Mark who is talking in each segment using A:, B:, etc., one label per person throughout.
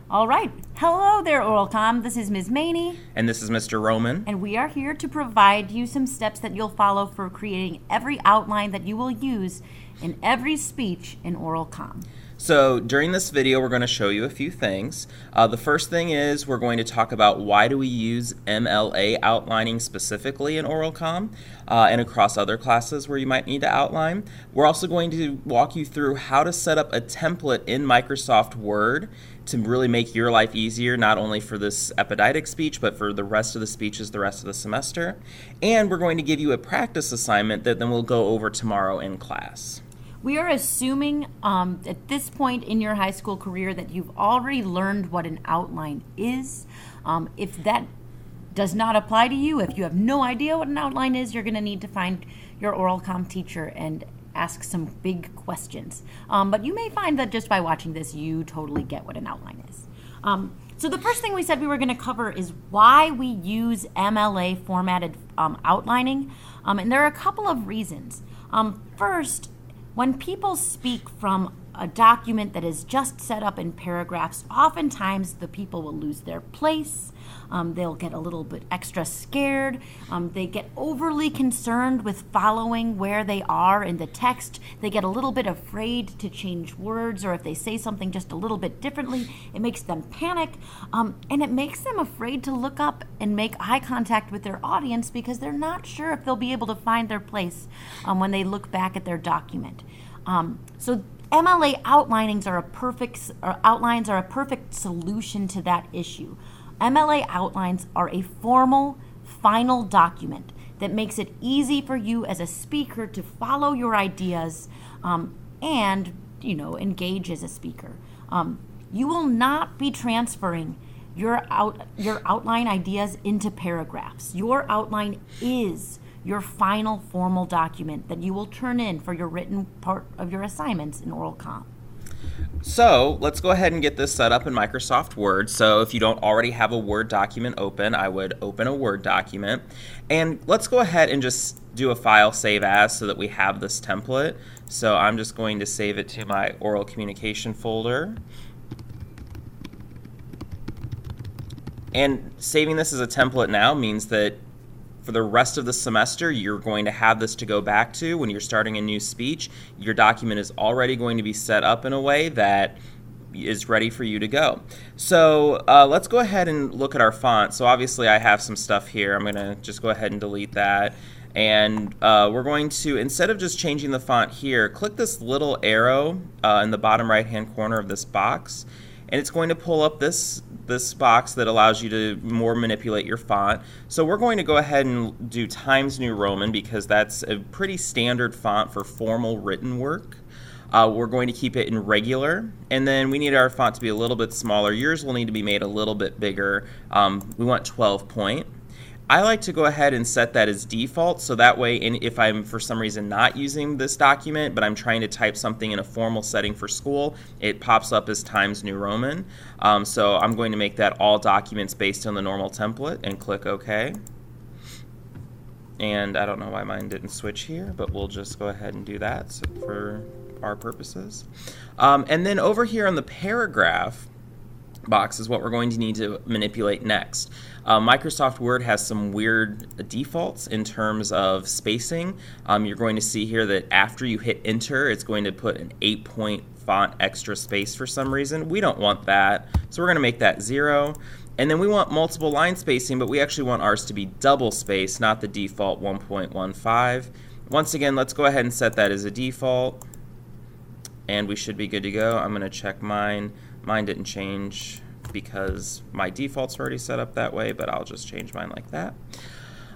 A: All right. Hello there, OralComm. This is Ms. Maney,
B: And this is Mr. Rohman.
A: and we are here to provide you some steps that you'll follow for creating every outline that you will use in every speech in OralComm.
B: So during this video, we're going to show you a few things. The first thing is we're going to talk about why do we use MLA outlining specifically in OralComm and across other classes where you might need to outline. We're also going to walk you through how to set up a template in Microsoft Word to really make your life easier, not only for this epididtic speech, but for the rest of the speeches the rest of the semester. And we're going to give you a practice assignment that then we'll go over tomorrow in class.
A: We are assuming at this point in your high school career that you've already learned what an outline is. If that does not apply to you, if you have no idea what an outline is, you're going to need to find your OralComm teacher and ask some big questions. But you may find that just by watching this, you totally get what an outline is. So the first thing we said we were going to cover is why we use MLA formatted outlining. And there are a couple of reasons. First, when people speak from a document that is just set up in paragraphs, oftentimes the people will lose their place. They'll get a little bit extra scared. They get overly concerned with following where they are in the text. They get a little bit afraid to change words, or if they say something just a little bit differently, it makes them panic. And it makes them afraid to look up and make eye contact with their audience because they're not sure if they'll be able to find their place when they look back at their document. So MLA outlines are a perfect solution to that issue. MLA outlines are a formal, final document that makes it easy for you as a speaker to follow your ideas and, engage as a speaker. You will not be transferring your outline ideas into paragraphs. Your outline is your final formal document that you will turn in for your written part of your assignments in OralComm.
B: So let's go ahead and get this set up in Microsoft Word. So if you don't already have a Word document open, I would open a Word document. And let's go ahead and just do a file save as so that we have this template. So I'm just going to save it to my oral communication folder. And saving this as a template now means that for the rest of the semester, you're going to have this to go back to when you're starting a new speech. Your document is already going to be set up in a way that is ready for you to go. So let's go ahead and look at our font. So obviously I have some stuff here. I'm going to just go ahead and delete that. And we're going to, instead of just changing the font here, click this little arrow in the bottom right-hand corner of this box. And it's going to pull up this box that allows you to more manipulate your font. So we're going to go ahead and do Times New Roman because that's a pretty standard font for formal written work. We're going to keep it in regular, and then we need our font to be a little bit smaller. Yours will need to be made a little bit bigger. We want 12 point. I like to go ahead and set that as default, so that way if I'm for some reason not using this document, but I'm trying to type something in a formal setting for school, it pops up as Times New Roman. So I'm going to make that all documents based on the normal template and click OK. And I don't know why mine didn't switch here, but we'll just go ahead and do that for our purposes. And then over here on the paragraph box is what we're going to need to manipulate next. Microsoft Word has some weird defaults in terms of spacing. You're going to see here that after you hit enter, it's going to put an 8-point font extra space for some reason. We don't want that, so we're going to make that 0. And then we want multiple line spacing, but we actually want ours to be double spaced, not the default 1.15. Once again, let's go ahead and set that as a default, and we should be good to go. I'm going to check mine. Mine didn't change because my default's already set up that way, but I'll just change mine like that.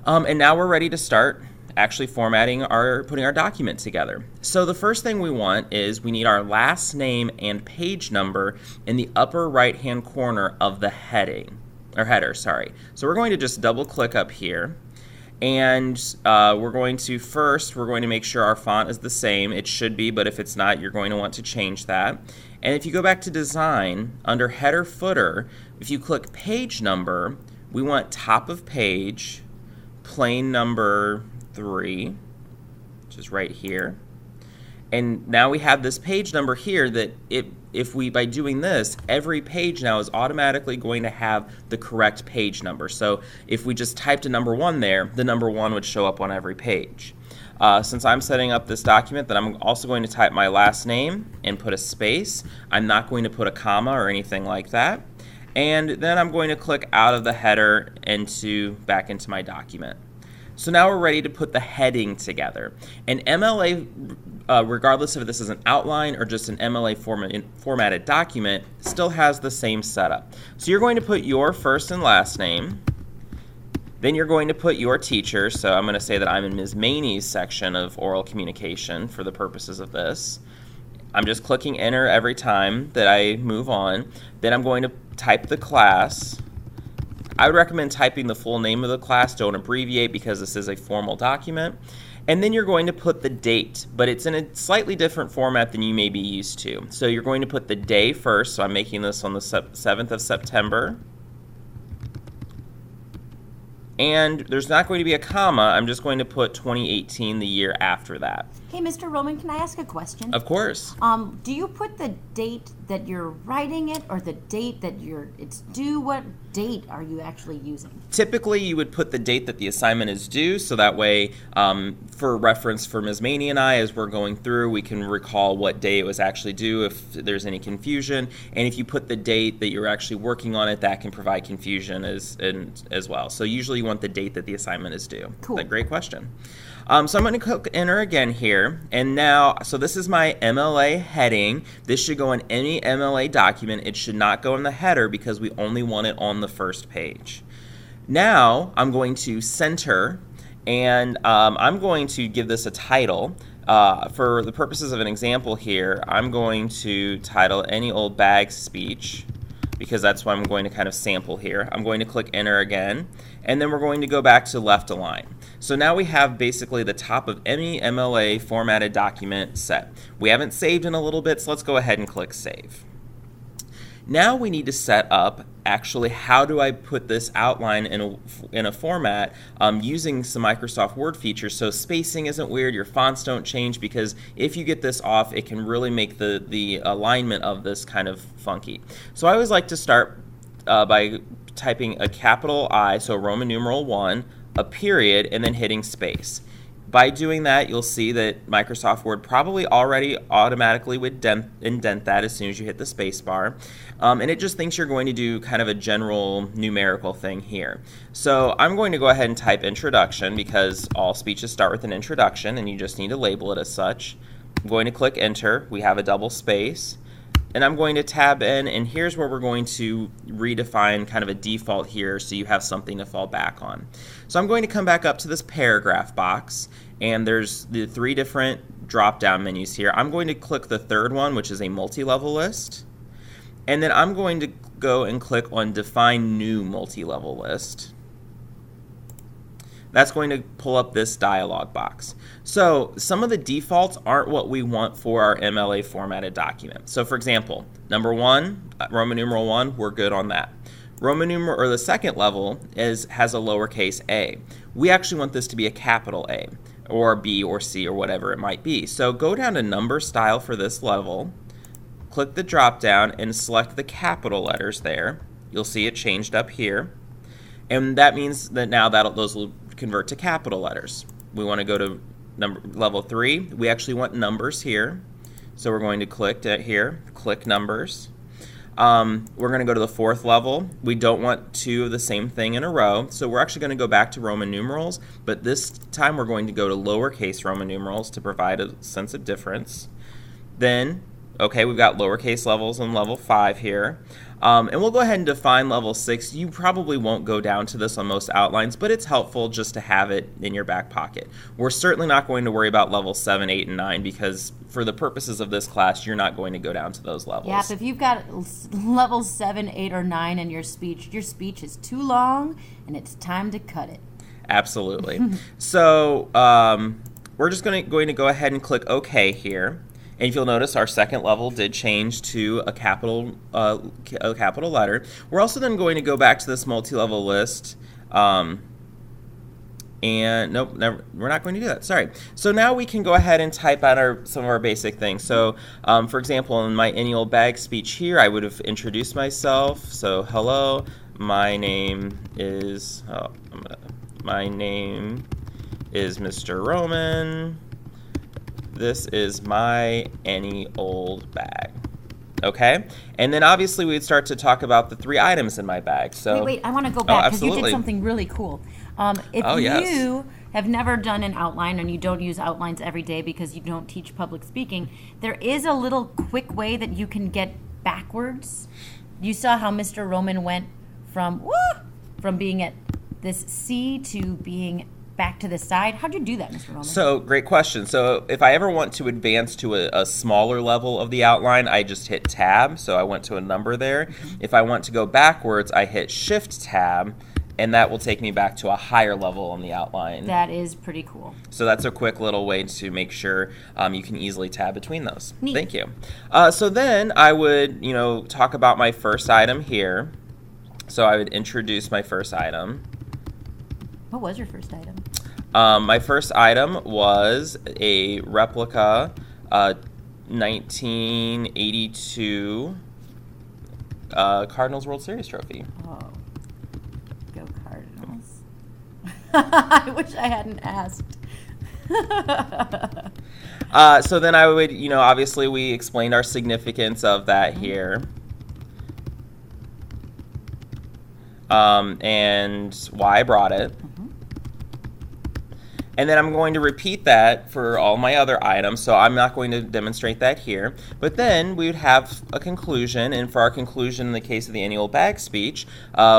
B: And now we're ready to start actually putting our document together. So the first thing we want is we need our last name and page number in the upper right-hand corner of the header, sorry. So we're going to just double click up here. And we're going to make sure our font is the same. It should be, but if it's not, you're going to want to change that. And if you go back to design, under header footer, if you click page number, we want top of page, plain number 3, which is right here. And now we have this page number here that if we, by doing this, every page now is automatically going to have the correct page number. So if we just typed a number 1 there, the number 1 would show up on every page. Since I'm setting up this document, then I'm also going to type my last name and put a space. I'm not going to put a comma or anything like that. And then I'm going to click out of the header back into my document. So now we're ready to put the heading together. An MLA, regardless if this is an outline or just an MLA formatted document, still has the same setup. So you're going to put your first and last name. Then you're going to put your teacher. So I'm going to say that I'm in Ms. Maney's section of oral communication for the purposes of this. I'm just clicking enter every time that I move on. Then I'm going to type the class. I would recommend typing the full name of the class. Don't abbreviate because this is a formal document. And then you're going to put the date, but it's in a slightly different format than you may be used to. So you're going to put the day first. So I'm making this on the 7th of September. And there's not going to be a comma. I'm just going to put 2018, the year after that.
A: Hey, Mr. Rohman, can I ask a question?
B: Of course.
A: Do you put the date that you're writing it or the date that it's due? What date are you actually using?
B: Typically, you would put the date that the assignment is due, so that way, for reference for Ms. Maney and I, as we're going through, we can recall what day it was actually due if there's any confusion. And if you put the date that you're actually working on it, that can provide confusion as well. So usually you want the date that the assignment is due.
A: Cool.
B: That's a great question. So I'm going to click enter again here, and now, so this is my MLA heading. This should go in any MLA document. It should not go in the header because we only want it on the first page. Now I'm going to center, and I'm going to give this a title. For the purposes of an example here, I'm going to title any old bag speech, because that's what I'm going to kind of sample here. I'm going to click enter again, and then we're going to go back to left align. So now we have basically the top of any MLA formatted document set. We haven't saved in a little bit, so let's go ahead and click save. Now we need to set up actually how do I put this outline in a format using some Microsoft Word features so spacing isn't weird, your fonts don't change, because if you get this off, it can really make the alignment of this kind of funky. So I always like to start by typing a capital I, so Roman numeral 1, a period, and then hitting space. By doing that, you'll see that Microsoft Word probably already automatically would indent that as soon as you hit the space bar. And it just thinks you're going to do kind of a general numerical thing here. So I'm going to go ahead and type introduction because all speeches start with an introduction and you just need to label it as such. I'm going to click enter. We have a double space. And I'm going to tab in, and here's where we're going to redefine kind of a default here so you have something to fall back on. So I'm going to come back up to this paragraph box, and there's the 3 different drop-down menus here. I'm going to click the third one, which is a multi-level list, and then I'm going to go and click on define new multi-level list. That's going to pull up this dialog box. So some of the defaults aren't what we want for our MLA formatted document. So for example, number 1, Roman numeral 1, we're good on that. Roman numeral, or the second level, has a lowercase a. We actually want this to be a capital A, or B or C or whatever it might be. So go down to number style for this level, click the drop down and select the capital letters there. You'll see it changed up here. And that means that now those will convert to capital letters. We want to go to level 3. We actually want numbers here. So we're going to click here, click numbers. We're going to go to the 4th level. We don't want 2 of the same thing in a row. So we're actually going to go back to Roman numerals, but this time we're going to go to lowercase Roman numerals to provide a sense of difference. Then, okay, we've got lowercase levels in level 5 here. And we'll go ahead and define level 6. You probably won't go down to this on most outlines, but it's helpful just to have it in your back pocket. We're certainly not going to worry about level 7, 8, and 9 because for the purposes of this class, you're not going to go down to those levels.
A: Yeah, if you've got level 7, 8, or 9 in your speech is too long and it's time to cut it.
B: Absolutely. So we're just going to go ahead and click OK here. And if you'll notice, our second level did change to a capital letter. We're also then going to go back to this multi-level list. And nope, never, we're not going to do that. Sorry. So now we can go ahead and type out some of our basic things. So, for example, in my any old bag speech here, I would have introduced myself. So, hello, my name is Mr. Rohman. This is my any old bag. Okay, and then obviously we'd start to talk about the 3 items in my bag. So
A: wait, I want to go back because you did
B: absolutely.
A: something really cool. If
B: Yes.
A: you have never done an outline and you don't use outlines every day because you don't teach public speaking, there is a little quick way that you can get backwards. You saw how Mr. Rohman went from being at this C to being back to the side. How'd you do that, Mr. Rohman?
B: So, great question. So, if I ever want to advance to a smaller level of the outline, I just hit Tab. So, I went to a number there. If I want to go backwards, I hit Shift Tab, and that will take me back to a higher level on the outline.
A: That is pretty cool.
B: So, that's a quick little way to make sure you can easily tab between those.
A: Neat.
B: Thank you. So, then I would, talk about my first item here. So, I would introduce my first item.
A: What was your first item?
B: My first item was a replica 1982 Cardinals World Series trophy.
A: Oh, go Cardinals. I wish I hadn't asked.
B: So then I would, obviously we explained our significance of that here. And why I brought it. And then I'm going to repeat that for all my other items, so I'm not going to demonstrate that here. But then we would have a conclusion, and for our conclusion in the case of the annual bag speech,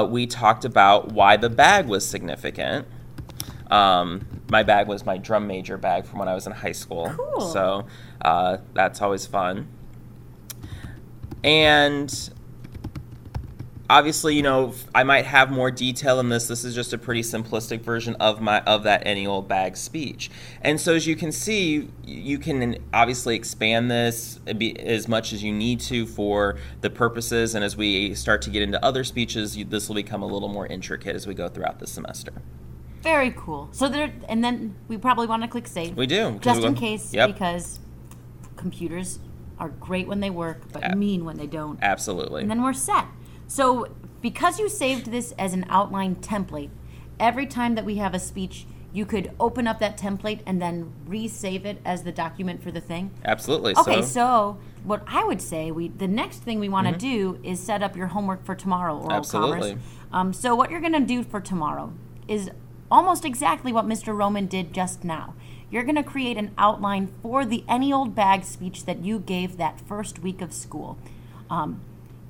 B: we talked about why the bag was significant. My bag was my drum major bag from when I was in high school.
A: Cool.
B: So that's always fun. And obviously, I might have more detail in this. This is just a pretty simplistic version of that any old bag speech. And so as you can see, you can obviously expand this as much as you need to for the purposes. And as we start to get into other speeches, this will become a little more intricate as we go throughout the semester.
A: Very cool. So and then we probably want to click save.
B: We do.
A: Just in case,
B: Yep.
A: because computers are great when they work, but mean when they don't.
B: Absolutely.
A: And then we're set. So because you saved this as an outline template, every time that we have a speech, you could open up that template and then resave it as the document for the thing.
B: Absolutely.
A: Okay, so what I would say, the next thing we want to do is set up your homework for tomorrow, oral
B: Absolutely.
A: commerce. So what you're going to do for tomorrow is almost exactly what Mr. Rohman did just now. You're going to create an outline for the any old bag speech that you gave that first week of school.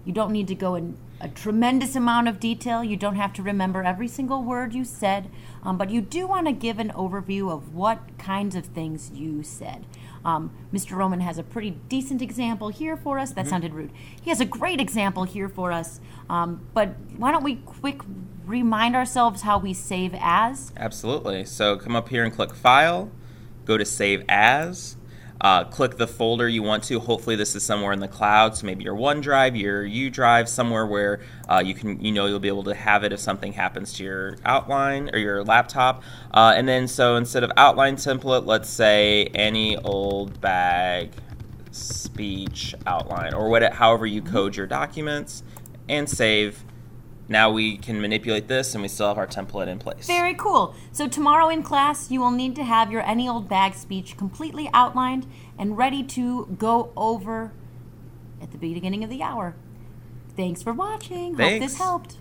A: You don't need to go in a tremendous amount of detail. You don't have to remember every single word you said, but you do want to give an overview of what kinds of things you said. Mr. Rohman has a pretty decent example here for us. That sounded rude. He has a great example here for us, but why don't we quick remind ourselves how we save as?
B: Absolutely. So come up here and click File, go to Save As. Click the folder you want to. Hopefully this is somewhere in the cloud, so maybe your OneDrive, your U Drive, somewhere where you'll be able to have it if something happens to your outline or your laptop. And then so instead of outline template, let's say any old bag speech outline, or however you code your documents, and save. Now we can manipulate this and we still have our template in place.
A: Very cool. So tomorrow in class, you will need to have your any old bag speech completely outlined and ready to go over at the beginning of the hour. Thanks for watching.
B: Thanks.
A: Hope this helped.